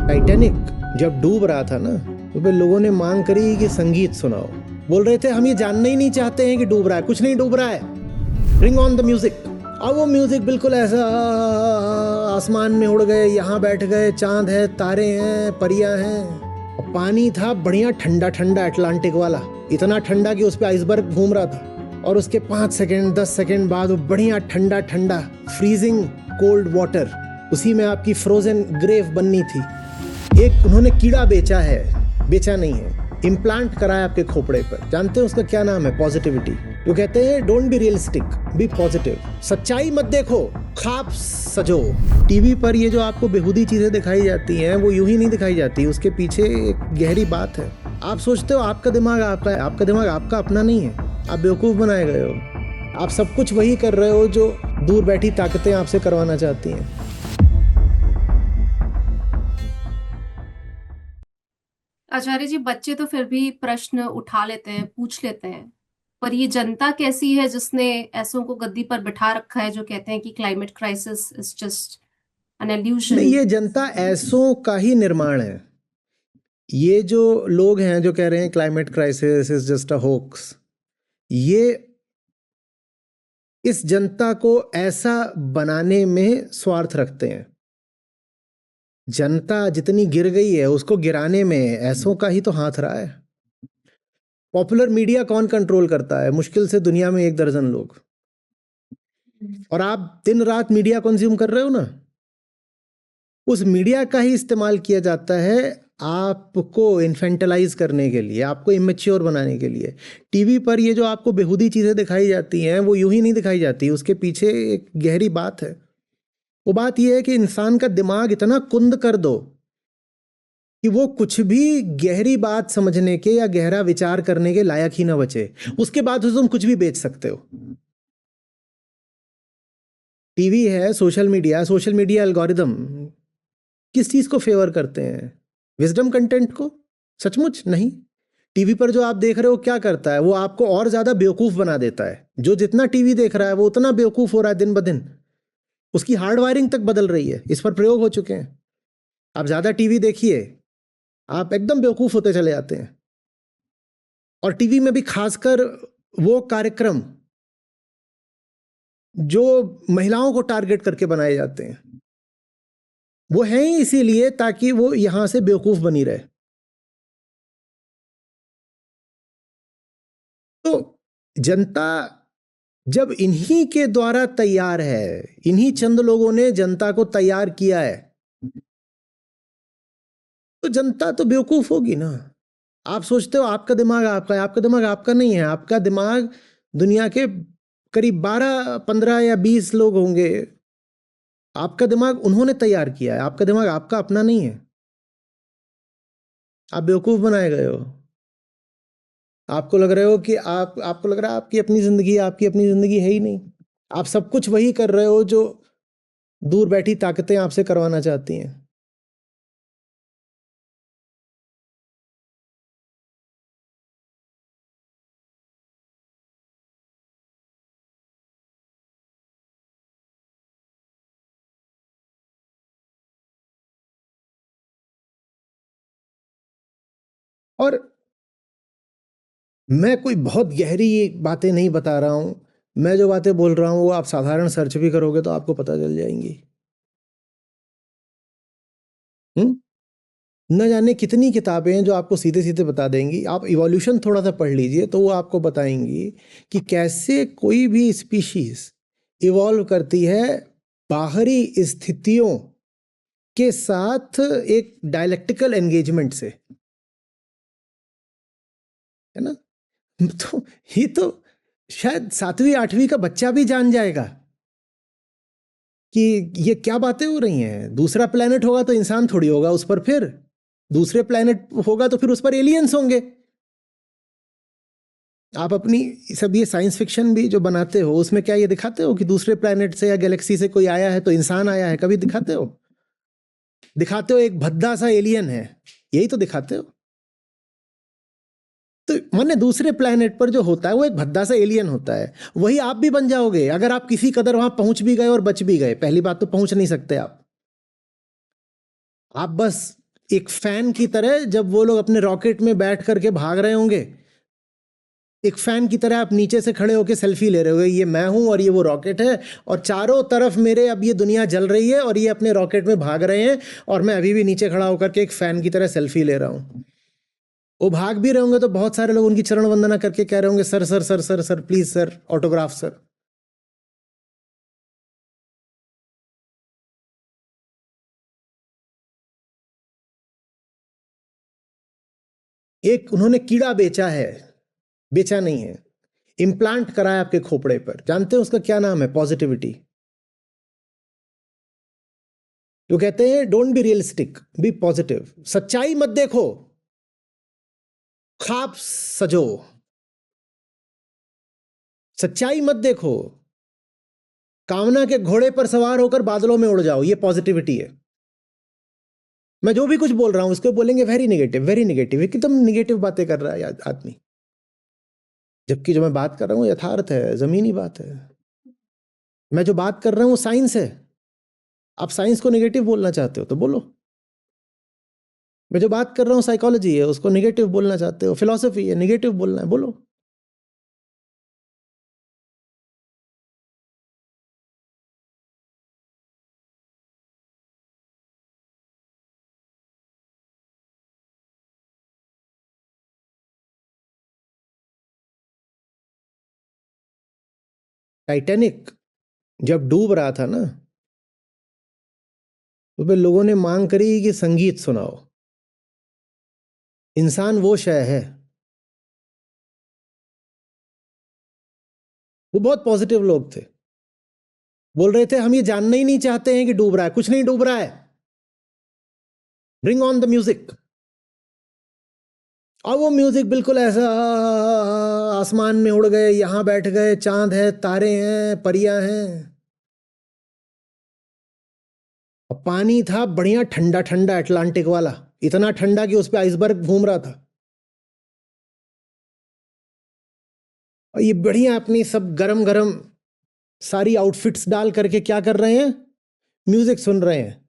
Titanic जब डूब रहा था ना, तो फिर लोगों ने मांग करी कि संगीत सुनाओ। बोल रहे थे हम ये जानना ही नहीं चाहते हैं कि डूब रहा है, कुछ नहीं डूब रहा है, ब्रिंग ऑन द म्यूजिक। और वो म्यूजिक बिल्कुल ऐसा, आसमान में उड़ गए, यहाँ बैठ गए, चांद है, तारे हैं, परियां हैं। पानी था बढ़िया ठंडा ठंडा अटलांटिक वाला, इतना ठंडा कि उस पे आइसबर्ग घूम रहा था। और उसके 5 सेकंड 10 सेकंड बाद वो बढ़िया ठंडा ठंडा फ्रीजिंग कोल्ड वाटर, उसी में आपकी फ्रोजन ग्रेव बननी थी। एक उन्होंने कीड़ा बेचा है, बेचा नहीं है, इम्प्लांट कराया आपके खोपड़े पर। जानते हैं उसका क्या नाम है? पॉजिटिविटी। वो कहते हैं don't be realistic, be positive. सच्चाई मत देखो, ख्वाब सजो। टीवी पर ये जो आपको बेहुदी चीजें दिखाई जाती हैं, वो यूं ही नहीं दिखाई जाती, उसके पीछे एक गहरी बात है। आप सोचते हो आपका दिमाग आपका है, आपका दिमाग आपका अपना नहीं है, आप बेवकूफ बनाए गए हो। आप सब कुछ वही कर रहे हो जो दूर बैठी ताकतें आपसे करवाना चाहती हैं। आचार्य जी, बच्चे तो फिर भी प्रश्न उठा लेते हैं, पूछ लेते हैं, पर ये जनता कैसी है जिसने ऐसों को गद्दी पर बिठा रखा है, जो कहते हैं कि climate crisis is just an नहीं, एल्यूजन। ये जनता ऐसों का ही निर्माण है। ये जो लोग हैं जो कह रहे हैं climate crisis is just a hoax, ये इस जनता को ऐसा बनाने में स्वार्थ रखते हैं। जनता जितनी गिर गई है, उसको गिराने में ऐसों का ही तो हाथ रहा है। पॉपुलर मीडिया कौन कंट्रोल करता है? मुश्किल से दुनिया में 1 दर्जन लोग। और आप दिन रात मीडिया कंज्यूम कर रहे हो ना, उस मीडिया का ही इस्तेमाल किया जाता है आपको इन्फेंटलाइज करने के लिए, आपको इमेच्योर बनाने के लिए। टीवी पर ये जो आपको बेहुदी चीज़ें दिखाई जाती हैं, वो यूं ही नहीं दिखाई जाती, उसके पीछे एक गहरी बात है। वो बात ये है कि इंसान का दिमाग इतना कुंद कर दो कि वो कुछ भी गहरी बात समझने के या गहरा विचार करने के लायक ही ना बचे। उसके बाद तो तुम कुछ भी बेच सकते हो। टीवी है, सोशल मीडिया एल्गोरिदम किस चीज को फेवर करते हैं? विजडम कंटेंट को? सचमुच नहीं। टीवी पर जो आप देख रहे हो क्या करता है? वो आपको और ज्यादा बेवकूफ बना देता है। जो जितना टीवी देख रहा है वो उतना बेवकूफ हो रहा है दिन ब दिन। उसकी हार्ड वायरिंग तक बदल रही है, इस पर प्रयोग हो चुके हैं। आप ज्यादा टीवी देखिए, आप एकदम बेवकूफ होते चले जाते हैं। और टीवी में भी खासकर वो कार्यक्रम जो महिलाओं को टारगेट करके बनाए जाते हैं, वो हैं ही इसीलिए ताकि वो यहां से बेवकूफ बनी रहे। तो जनता जब इन्हीं के द्वारा तैयार है, इन्हीं चंद लोगों ने जनता को तैयार किया है, तो जनता तो बेवकूफ होगी ना। आप सोचते हो आपका दिमाग आपका है, आपका दिमाग आपका नहीं है। आपका दिमाग दुनिया के करीब 12 15 या 20 लोग होंगे, आपका दिमाग उन्होंने तैयार किया है। आपका दिमाग आपका अपना नहीं है। आप बेवकूफ बनाए गए हो। आपको लग रहे हो कि आपको लग रहा है आपकी अपनी जिंदगी है ही नहीं। आप सब कुछ वही कर रहे हो जो दूर बैठी ताकतें आपसे करवाना चाहती हैं। और मैं कोई बहुत गहरी बातें नहीं बता रहा हूं। मैं जो बातें बोल रहा हूं वो आप साधारण सर्च भी करोगे तो आपको पता चल जाएंगी। हम्म न जाने कितनी किताबें हैं जो आपको सीधे सीधे बता देंगी। आप इवोल्यूशन थोड़ा सा पढ़ लीजिए तो वो आपको बताएंगी कि कैसे कोई भी स्पीशीज इवॉल्व करती है बाहरी स्थितियों के साथ एक डायलेक्टिकल एंगेजमेंट से, है ना। तो ये तो शायद 7वीं 8वीं का बच्चा भी जान जाएगा कि ये क्या बातें हो रही हैं। दूसरा प्लेनेट होगा तो इंसान थोड़ी होगा उस पर, फिर दूसरे प्लेनेट होगा तो फिर उस पर एलियंस होंगे। आप अपनी सब ये साइंस फिक्शन भी जो बनाते हो उसमें क्या ये दिखाते हो कि दूसरे प्लेनेट से या गैलेक्सी से कोई आया है तो इंसान आया है? कभी दिखाते हो? दिखाते हो एक भद्दा सा एलियन है, यही तो दिखाते हो। तो माने दूसरे प्लेनेट पर जो होता है वो एक भद्दा सा एलियन होता है। वही आप भी बन जाओगे अगर आप किसी कदर वहां पहुंच भी गए और बच भी गए। पहली बात तो पहुंच नहीं सकते आप बस एक फैन की तरह जब वो लोग अपने रॉकेट में बैठ करके भाग रहे होंगे, एक फैन की तरह आप नीचे से खड़े होकर सेल्फी ले रहे होगे, ये मैं हूं और ये वो रॉकेट है, और चारों तरफ मेरे अब ये दुनिया जल रही है और ये अपने रॉकेट में भाग रहे हैं, और मैं अभी भी नीचे खड़ा होकर के एक फैन की तरह सेल्फी ले रहा हूं। वो भाग भी रहे होंगे तो बहुत सारे लोग उनकी चरण वंदना करके कह रहे होंगे, sir sir sir sir sir please sir, autograph sir. एक उन्होंने कीड़ा बेचा है, बेचा नहीं है, इम्प्लांट कराया आपके खोपड़े पर। जानते हैं उसका क्या नाम है? पॉजिटिविटी। जो कहते हैं don't be realistic, be positive. सच्चाई मत देखो, ख्वाब सजो। सच्चाई मत देखो, कामना के घोड़े पर सवार होकर बादलों में उड़ जाओ। ये पॉजिटिविटी है। मैं जो भी कुछ बोल रहा हूं उसको बोलेंगे वेरी नेगेटिव, वेरी नेगेटिव, एकदम नेगेटिव बातें कर रहा है आदमी, जबकि जो मैं बात कर रहा हूं यथार्थ है, जमीनी बात है। मैं जो बात कर रहा हूं साइंस है। आप साइंस को नेगेटिव बोलना चाहते हो तो बोलो। मैं जो बात कर रहा हूं साइकोलॉजी है, उसको नेगेटिव बोलना चाहते हो, फिलॉसफी है, नेगेटिव बोलना है, बोलो। टाइटैनिक जब डूब रहा था ना, तो फिर लोगों ने मांग करी कि संगीत सुनाओ। इंसान वो शय है। वो बहुत पॉजिटिव लोग थे, बोल रहे थे हम ये जानना ही नहीं चाहते हैं कि डूब रहा है, कुछ नहीं डूब रहा है, ब्रिंग ऑन द म्यूजिक। और वो म्यूजिक बिल्कुल ऐसा, आसमान में उड़ गए, यहां बैठ गए, चांद है, तारे हैं, परियां हैं, और पानी था बढ़िया ठंडा ठंडा अटलांटिक वाला, इतना ठंडा कि उस पे आइसबर्ग घूम रहा था। और ये बढ़िया अपनी सब गरम गरम सारी आउटफिट्स डाल करके क्या कर रहे हैं? म्यूजिक सुन रहे हैं।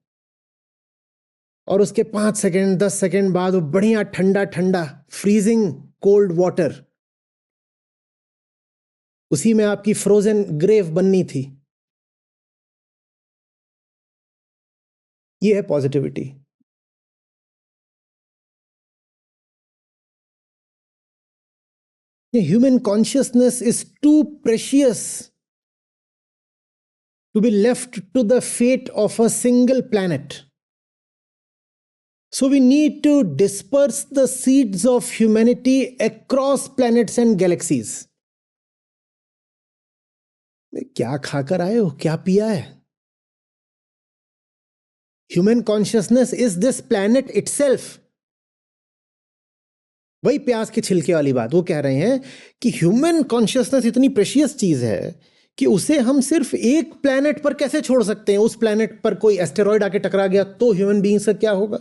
और उसके 5 सेकंड 10 सेकंड बाद वो बढ़िया ठंडा ठंडा फ्रीजिंग कोल्ड वाटर, उसी में आपकी फ्रोजन ग्रेव बननी थी। ये है positivity. Human consciousness is too precious to be left to the fate of a single planet. So we need to disperse the seeds of humanity across planets and galaxies. क्या खाकर आए हो, क्या पिया है? Human consciousness is this planet itself. वही प्याज के छिलके वाली बात, वो कह रहे हैं कि ह्यूमन कॉन्शियसनेस इतनी प्रेशियस चीज है कि उसे हम सिर्फ एक प्लेनेट पर कैसे छोड़ सकते हैं? उस प्लेनेट पर कोई एस्टेरॉयड आके टकरा गया तो ह्यूमन बीइंग्स का क्या होगा?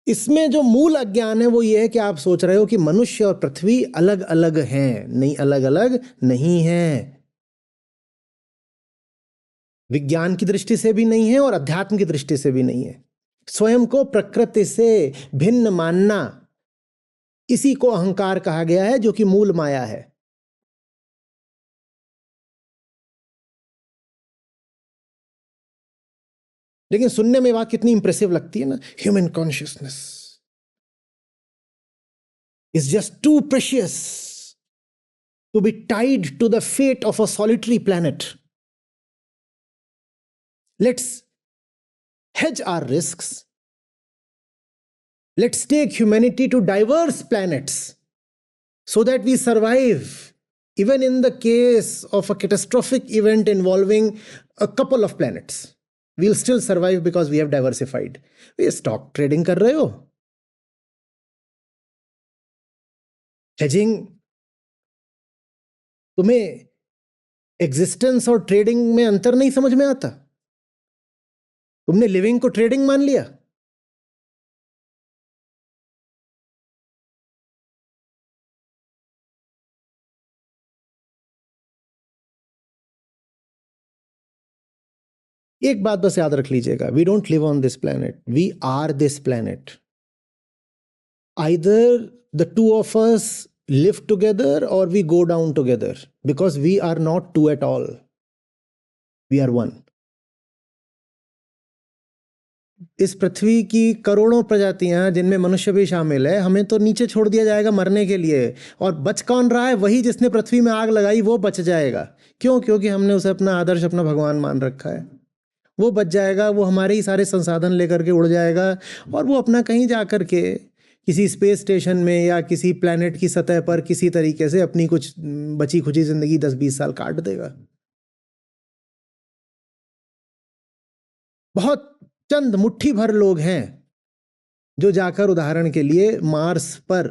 इसमें जो मूल अज्ञान है वो ये है कि आप सोच रहे हो कि मनुष्य और पृथ्वी अलग अलग हैं। नहीं, अलग अलग नहीं है। विज्ञान की दृष्टि से भी नहीं है और अध्यात्म की दृष्टि से भी नहीं है। स्वयं को प्रकृति से भिन्न मानना, इसी को अहंकार कहा गया है, जो कि मूल माया है। लेकिन सुनने में बात कितनी इंप्रेसिव लगती है ना, human consciousness is just too precious to be tied to the fate of a solitary planet. Let's hedge our risks. Let's take humanity to diverse planets so that we survive, even in the case of a catastrophic event involving a couple of planets. We'll still survive because we have diversified. ये stock trading कर रहे हो, hedging, तुम्हें existence और trading में अंतर नहीं समझ में आता? तुमने लिविंग को ट्रेडिंग मान लिया। एक बात बस याद रख लीजिएगा, we don't live on this planet, we are this planet. Either the two of us live together or we go down together, because we are not two at all. We are one. इस पृथ्वी की करोड़ों प्रजातियां जिनमें मनुष्य भी शामिल है, हमें तो नीचे छोड़ दिया जाएगा मरने के लिए, और बच कौन रहा है? वही जिसने पृथ्वी में आग लगाई वो बच जाएगा. क्यों? क्योंकि हमने उसे अपना आदर्श, अपना भगवान मान रखा है. वो बच जाएगा, वो हमारे ही सारे संसाधन लेकर के उड़ जाएगा, और वो अपना कहीं जा कर के किसी स्पेस स्टेशन में या किसी प्लैनेट की सतह पर किसी तरीके से अपनी कुछ बची खुची जिंदगी 10-20 साल काट देगा. बहुत चंद मुट्ठी भर लोग हैं जो जाकर उदाहरण के लिए मार्स पर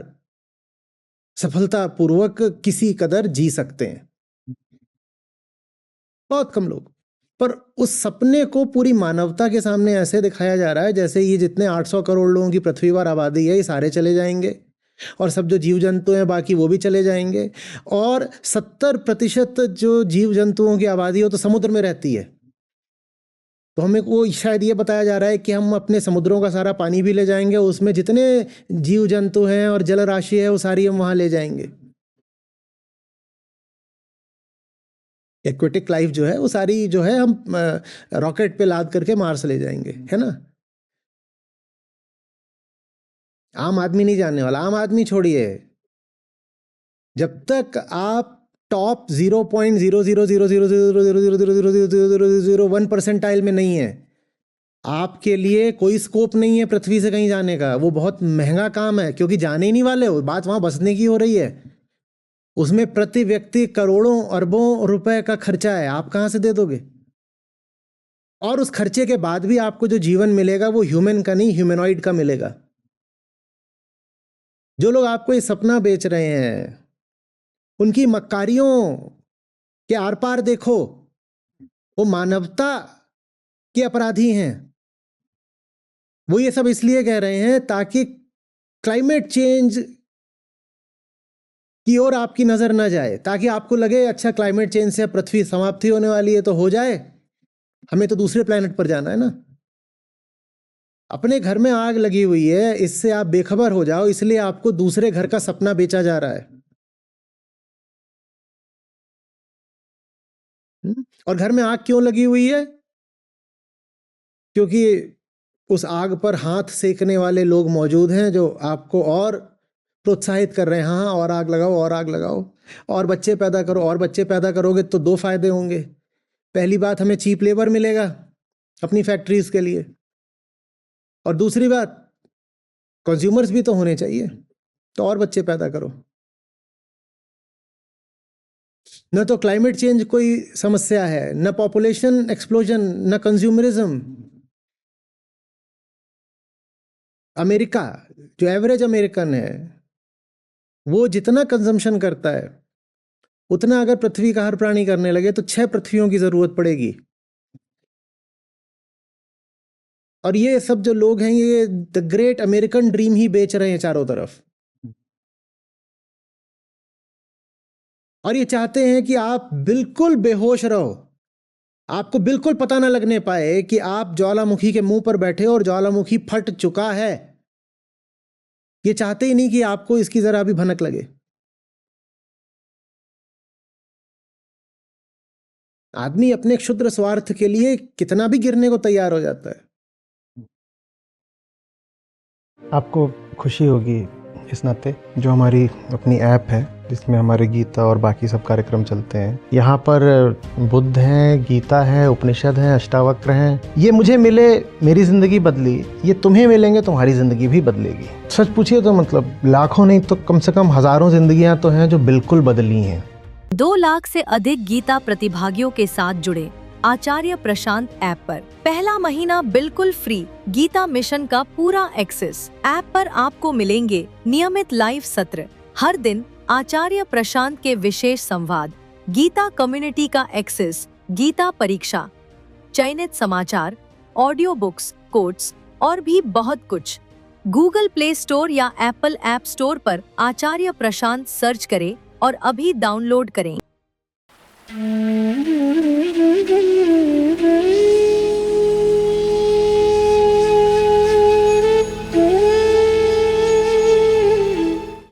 सफलतापूर्वक किसी कदर जी सकते हैं. बहुत कम लोग. पर उस सपने को पूरी मानवता के सामने ऐसे दिखाया जा रहा है जैसे ये जितने 800 करोड़ लोगों की पृथ्वी पर आबादी है, ये सारे चले जाएंगे, और सब जो जीव जंतु हैं बाकी वो भी चले जाएंगे, और 70% जो जीव जंतुओं की आबादी हो तो समुद्र में रहती है. तो हमें वो शायद ये बताया जा रहा है कि हम अपने समुद्रों का सारा पानी भी ले जाएंगे, उसमें जितने जीव जंतु हैं और जल राशि है वो सारी हम वहाँ ले जाएंगे. एक्वेटिक लाइफ जो है वो सारी जो है हम रॉकेट पे लाद करके मार्स ले जाएंगे, है ना. आम आदमी नहीं जानने वाला. आम आदमी छोड़िए, जब तक आप टॉप 0.00000000001% में नहीं है, आपके लिए कोई स्कोप नहीं है पृथ्वी से कहीं जाने का. वो बहुत महंगा काम है, क्योंकि जाने ही नहीं वाले हो. बात वहां बसने की हो रही है. उसमें प्रति व्यक्ति करोड़ों अरबों रुपए का खर्चा है. आप कहां से दे दोगे? और उस खर्चे के बाद भी आपको जो जीवन मिलेगा वो ह्यूमन का नहीं, ह्यूमनॉइड का मिलेगा. जो लोग आपको ये सपना बेच रहे हैं उनकी मक्कारियों के आर पार देखो. वो मानवता के अपराधी हैं. वो ये सब इसलिए कह रहे हैं ताकि क्लाइमेट चेंज की ओर आपकी नजर न जाए, ताकि आपको लगे अच्छा क्लाइमेट चेंज से पृथ्वी समाप्ति होने वाली है तो हो जाए, हमें तो दूसरे प्लेनेट पर जाना है ना. अपने घर में आग लगी हुई है, इससे आप बेखबर हो जाओ, इसलिए आपको दूसरे घर का सपना बेचा जा रहा है. और घर में आग क्यों लगी हुई है? क्योंकि उस आग पर हाथ सेकने वाले लोग मौजूद हैं जो आपको और प्रोत्साहित कर रहे हैं. हाँ, और आग लगाओ, और आग लगाओ, और बच्चे पैदा करो. और बच्चे पैदा करोगे तो दो फायदे होंगे. पहली बात, हमें चीप लेबर मिलेगा अपनी फैक्ट्रीज के लिए, और दूसरी बात, कंज्यूमर्स भी तो होने चाहिए, तो और बच्चे पैदा करो. न तो क्लाइमेट चेंज कोई समस्या है, न पॉपुलेशन एक्सप्लोजन, न कंज्यूमरिज्म. अमेरिका, जो एवरेज अमेरिकन है, वो जितना कंजम्पशन करता है उतना अगर पृथ्वी का हर प्राणी करने लगे तो 6 पृथ्वियों की जरूरत पड़ेगी. और ये सब जो लोग हैं ये द ग्रेट अमेरिकन ड्रीम ही बेच रहे हैं चारों तरफ. और ये चाहते हैं कि आप बिल्कुल बेहोश रहो, आपको बिल्कुल पता ना लगने पाए कि आप ज्वालामुखी के मुंह पर बैठे और ज्वालामुखी फट चुका है. ये चाहते ही नहीं कि आपको इसकी जरा भी भनक लगे. आदमी अपने क्षुद्र स्वार्थ के लिए कितना भी गिरने को तैयार हो जाता है. आपको खुशी होगी इस नाते जो हमारी अपनी ऐप है जिसमें हमारे गीता और बाकी सब कार्यक्रम चलते हैं. यहाँ पर बुद्ध हैं, गीता है, उपनिषद हैं, अष्टावक्र हैं. ये मुझे मिले, मेरी ज़िंदगी बदली. ये तुम्हें मिलेंगे, तुम्हारी ज़िंदगी भी बदलेगी. सच पूछिए तो मतलब लाखों नहीं तो कम से कम हज़ारों ज़िंदगियाँ तो हैं जो बिल्कुल बदली हैं. 2 लाख से अधिक गीता प्रतिभागियों के साथ जुड़े आचार्य प्रशांत ऐप पर पहला महीना बिल्कुल फ्री. गीता मिशन का पूरा एक्सेस. ऐप पर आपको मिलेंगे नियमित लाइव सत्र, हर दिन आचार्य प्रशांत के विशेष संवाद, गीता कम्युनिटी का एक्सेस, गीता परीक्षा, चयनित समाचार, ऑडियो बुक्स, कोट्स और भी बहुत कुछ. गूगल प्ले स्टोर या एप्पल ऐप स्टोर पर आचार्य प्रशांत सर्च करें और अभी डाउनलोड करें.